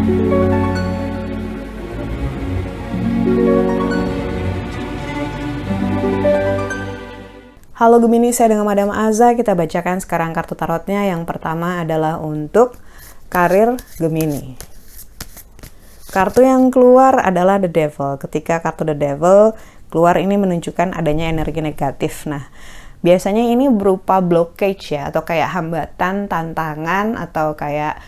Halo Gemini, saya dengan Madam Aza. Kita bacakan sekarang kartu tarotnya. Yang pertama adalah untuk karir Gemini. Kartu yang keluar adalah The Devil. Ketika kartu The Devil keluar, ini menunjukkan adanya energi negatif. Nah, biasanya ini berupa blockage ya, atau kayak hambatan, tantangan, atau kayak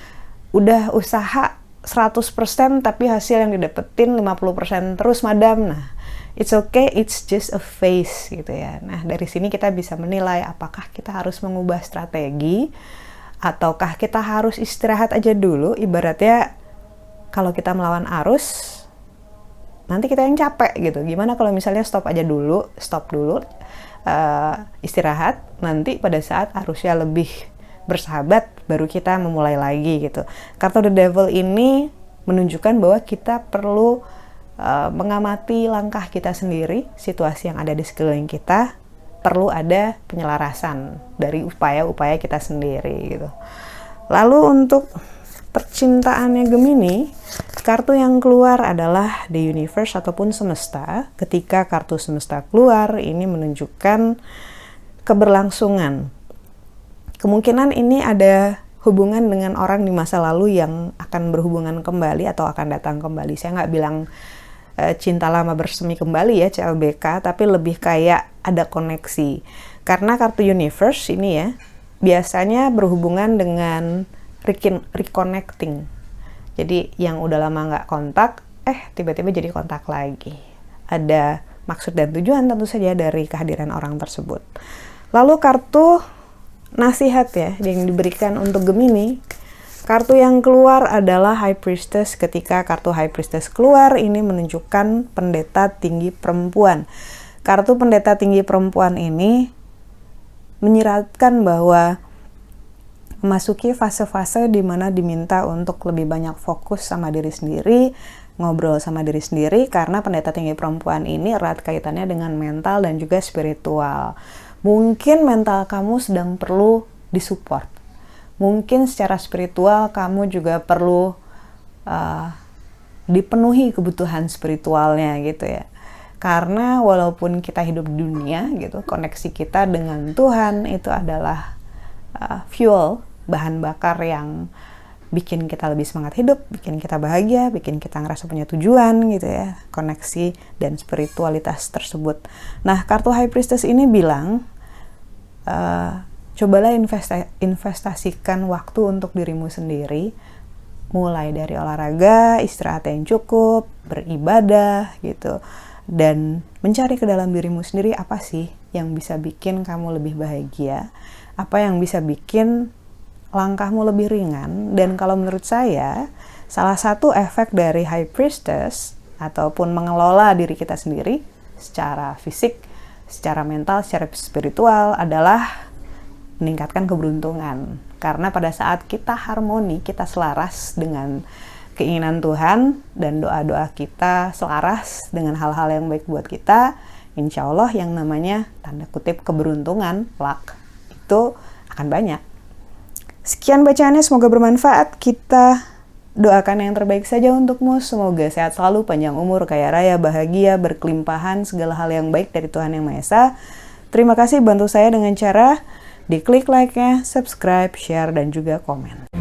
udah usaha 100% tapi hasil yang didapetin 50% terus madam. Nah, it's okay, it's just a phase gitu ya. Nah, dari sini kita bisa menilai apakah kita harus mengubah strategi ataukah kita harus istirahat aja dulu. Ibaratnya kalau kita melawan arus, nanti kita yang capek gitu. Gimana kalau misalnya stop dulu, istirahat, nanti pada saat arusnya lebih bersahabat, baru kita memulai lagi gitu. Kartu The Devil ini menunjukkan bahwa kita perlu mengamati langkah kita sendiri, situasi yang ada di sekeliling kita, perlu ada penyelarasan dari upaya-upaya kita sendiri gitu. Lalu untuk percintaannya Gemini, kartu yang keluar adalah The Universe ataupun semesta. Ketika kartu semesta keluar, ini menunjukkan keberlangsungan. Kemungkinan ini ada hubungan dengan orang di masa lalu yang akan berhubungan kembali atau akan datang kembali. Saya nggak bilang cinta lama bersemi kembali ya, CLBK, tapi lebih kayak ada koneksi. Karena kartu Universe ini ya, biasanya berhubungan dengan reconnecting. Jadi yang udah lama nggak kontak, tiba-tiba jadi kontak lagi. Ada maksud dan tujuan tentu saja dari kehadiran orang tersebut. Lalu kartu nasihat ya yang diberikan untuk Gemini. Kartu yang keluar adalah High Priestess. Ketika kartu High Priestess keluar, ini menunjukkan pendeta tinggi perempuan. Kartu pendeta tinggi perempuan ini menyiratkan bahwa memasuki fase-fase di mana diminta untuk lebih banyak fokus sama diri sendiri, ngobrol sama diri sendiri, karena pendeta tinggi perempuan ini erat kaitannya dengan mental dan juga spiritual. Mungkin mental kamu sedang perlu disupport. Mungkin secara spiritual kamu juga perlu dipenuhi kebutuhan spiritualnya gitu ya. Karena walaupun kita hidup di dunia gitu, koneksi kita dengan Tuhan itu adalah fuel, bahan bakar yang bikin kita lebih semangat hidup, bikin kita bahagia, bikin kita ngerasa punya tujuan gitu ya, koneksi dan spiritualitas tersebut. Nah, kartu High Priestess ini bilang, cobalah investasikan waktu untuk dirimu sendiri, mulai dari olahraga, istirahat yang cukup, beribadah gitu, dan mencari ke dalam dirimu sendiri apa sih yang bisa bikin kamu lebih bahagia, apa yang bisa bikin langkahmu lebih ringan. Dan kalau menurut saya, salah satu efek dari High Priestess ataupun mengelola diri kita sendiri secara fisik, secara mental, secara spiritual adalah meningkatkan keberuntungan. Karena pada saat kita harmoni, kita selaras dengan keinginan Tuhan dan doa-doa kita selaras dengan hal-hal yang baik buat kita, insya Allah yang namanya tanda kutip keberuntungan, luck, itu akan banyak. Sekian bacaannya, semoga bermanfaat. Kita doakan yang terbaik saja untukmu. Semoga sehat selalu, panjang umur, kaya raya, bahagia, berkelimpahan, segala hal yang baik dari Tuhan Yang Maha Esa. Terima kasih bantu saya dengan cara diklik like-nya, subscribe, share, dan juga komen.